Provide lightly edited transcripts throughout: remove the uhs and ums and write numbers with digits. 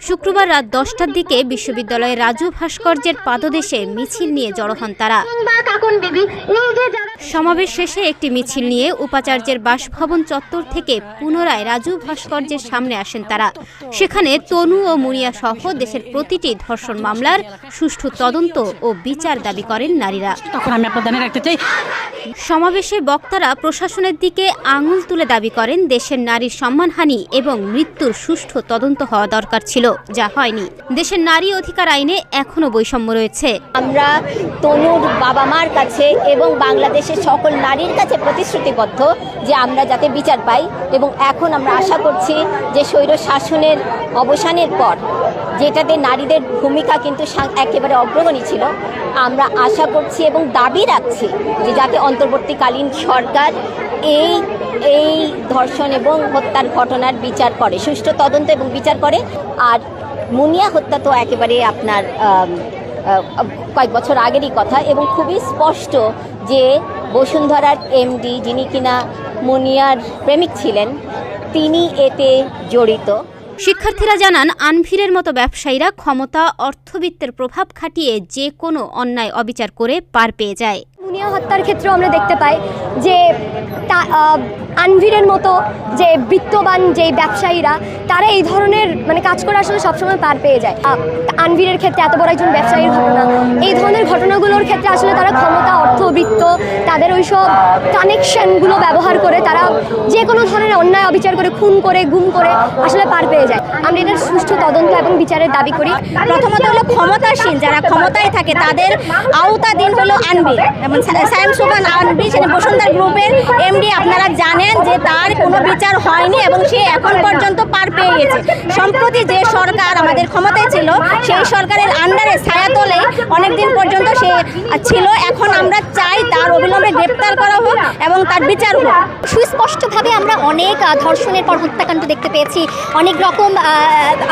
শুক্রবার রাত 10টার দিকে বিশ্ববিদ্যালয়ের রাজু ভাস্কর্যের পাদদেশে মিছিল নিয়ে জড়ো হন তারা। সমাবেশ শেষে একটি মিছিল নিয়ে উপাচার্যের বাসভবন চত্বর থেকে পুনরায় রাজু ভাস্কর্যের সামনে আসেন তারা। সেখানে তনু ও মুনিয়া সহ দেশের প্রতিটি ধর্ষণ মামলার সুষ্ঠু তদন্ত ও বিচার দাবি করেন নারীরা। সমাবেশে বক্তারা প্রশাসনের দিকে আঙুল তুলে দাবি করেন দেশের নারীর সম্মানহানি এবং মৃত্যুর সুষ্ঠু তদন্ত হওয়া দরকার ছিল, যা হয়নি। দেশের নারী অধিকার আইনে এখনো বৈষম্য রয়েছে। আমরা তনুর বাবা মার কাছে এবং বাংলাদেশের সকল নারীর কাছে প্রতিশ্রুতিবদ্ধ যে আমরা যাতে বিচার পাই, এবং এখন আমরা আশা করছি যে স্বৈর শাসনের অবসানের পর যেটাতে নারীদের ভূমিকা কিন্তু একেবারে অগ্রগণী ছিল, আমরা আশা করছি এবং দাবি রাখছি যে যাতে অন্তর্বর্তীকালীন সরকার এই ধর্ষণ এবং হত্যার ঘটনার বিচার করে, সুষ্ঠু তদন্ত এবং বিচার করে। আর মুনিয়া হত্যা তো একেবারে আপনার কয়েক বছর আগেরই কথা, এবং খুবই স্পষ্ট যে বসুন্ধরার এমডি, যিনি কিনা মুনিয়ার প্রেমিক ছিলেন, তিনি এতে জড়িত। শিক্ষার্থীরা জানান, আনভিরের মতো ব্যবসায়ীরা ক্ষমতা, অর্থবিত্তের প্রভাব খাটিয়ে যে কোনো অন্যায় অবিচার করে পার পেয়ে যায়। মুনিয়া হত্যার ক্ষেত্রেও আমরা দেখতে পাই যে আনভিরের মতো যে বিত্তবান যে ব্যবসায়ীরা, তারা এই ধরনের কাজ করে আসলে সবসময় পার পেয়ে যায়। আনভিরের ক্ষেত্রে এত বড় একজন ব্যবসায়ীর ঘটনা, এই ধরনের ঘটনাগুলোর ক্ষেত্রে আসলে তারা ক্ষমতা, অর্থবিত্ত, তাদের ওই সব কানেকশনগুলো ব্যবহার করে তারা যে কোনো ধরনের অন্যায় অবিচার করে, খুন করে, গুম করে আসলে পার পেয়ে যায়। আমরা এটার সুষ্ঠু তদন্ত এবং বিচারের দাবি করি। প্রথমত হলো ক্ষমতাসীন যারা ক্ষমতায় থাকে তাদের আওতাধীন হলো আনভির এবং সায়েম সুবান আনভির, সেটা বসুন্ধরা গ্রুপের এমডি। আপনারা জানেন যে তার কোনো বিচার হয়নি এবং সে এখন পর্যন্ত পার পেয়ে গেছে। সম্প্রতি যে সরকার আমাদের ক্ষমতায় ছিল, সেই সরকারের আন্ডারে ছায়াতলে অনেকদিন পর্যন্ত সে ছিল। এখন আমরা চাই তার অবিলম্বে গ্রেপ্তার করা হোক এবং তার বিচার হোক। সুস্পষ্টভাবে আমরা অনেক ধর্ষণের পর হত্যাকাণ্ড দেখতে পেয়েছি, অনেক রকম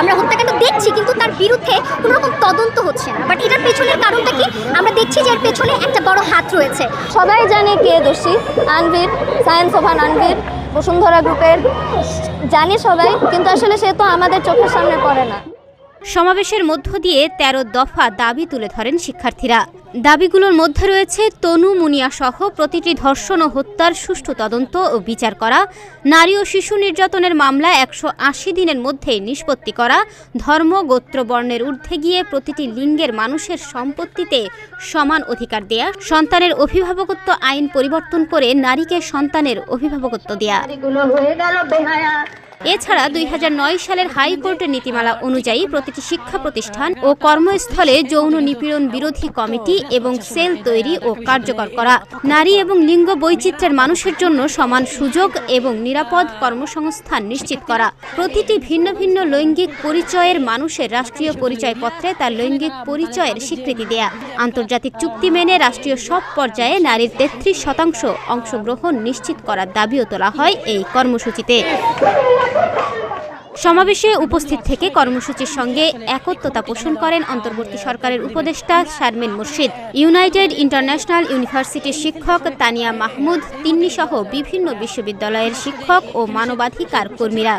আমরা হত্যাকাণ্ড দেখছি, কিন্তু তার বিরুদ্ধে কোনো রকম তদন্ত হচ্ছে না। বাট এটার পেছনের কারণটা কি? আমরা দেখছি যে এর পেছনে একটা বড় হাত রয়েছে। সবাই জানে কে দোষী, আনভির, সায়েম সুবান আনভির, বসুন্ধরা গ্রুপের, জানি সবাই, কিন্তু আসলে সে তো আমাদের চোখের সামনে পড়ে না। সমাবেশের মধ্য দিয়ে 13 দফা দাবি তুলে ধরেন শিক্ষার্থীরা। দাবিগুলোর মধ্যে রয়েছে তনু, মুনিয়া সহ প্রতিটি ধর্ষণ ও হত্যার সুষ্ঠু তদন্ত ও বিচার করা, নারী ও শিশু নির্যাতনের মামলা 180 দিনের মধ্যে নিষ্পত্তি করা, ধর্ম, গোত্র, বর্ণের ঊর্ধ্বে গিয়ে প্রতিটি লিঙ্গের মানুষের সম্পত্তিতে সমান অধিকার দেয়া, সন্তানের অভিভাবকত্ব আইন পরিবর্তন করে নারীকে সন্তানের অভিভাবকত্ব দেয়া। এছাড়া 2009 সালের হাইকোর্টের নীতিমালা অনুযায়ী প্রতিটি শিক্ষা প্রতিষ্ঠান ও কর্মস্থলে যৌন নিপীড়ন বিরোধী কমিটি এবং সেল তৈরি ও কার্যকর করা, নারী এবং লিঙ্গ বৈচিত্র্যের মানুষের জন্য সমান সুযোগ এবং নিরাপদ কর্মসংস্থান নিশ্চিত করা, প্রতিটি ভিন্ন ভিন্ন লৈঙ্গিক পরিচয়ের মানুষের রাষ্ট্রীয় পরিচয়পত্রে তার লৈঙ্গিক পরিচয়ের স্বীকৃতি দেয়া, আন্তর্জাতিক চুক্তি মেনে রাষ্ট্রীয় সব পর্যায়ে নারীর 33% অংশগ্রহণ নিশ্চিত করার দাবিও তোলা হয় এই কর্মসূচিতে। সমাবেশে উপস্থিত থেকে কর্মসূচির সঙ্গে একত্রতা পোষণ করেন অন্তর্বর্তী সরকারের উপদেষ্টা শারমিন মুর্শিদ, ইউনাইটেড ইন্টারন্যাশনাল ইউনিভার্সিটির শিক্ষক তানিয়া মাহমুদ, তিন্নি সহ বিভিন্ন বিশ্ববিদ্যালয়ের শিক্ষক ও মানবাধিকার কর্মীরা।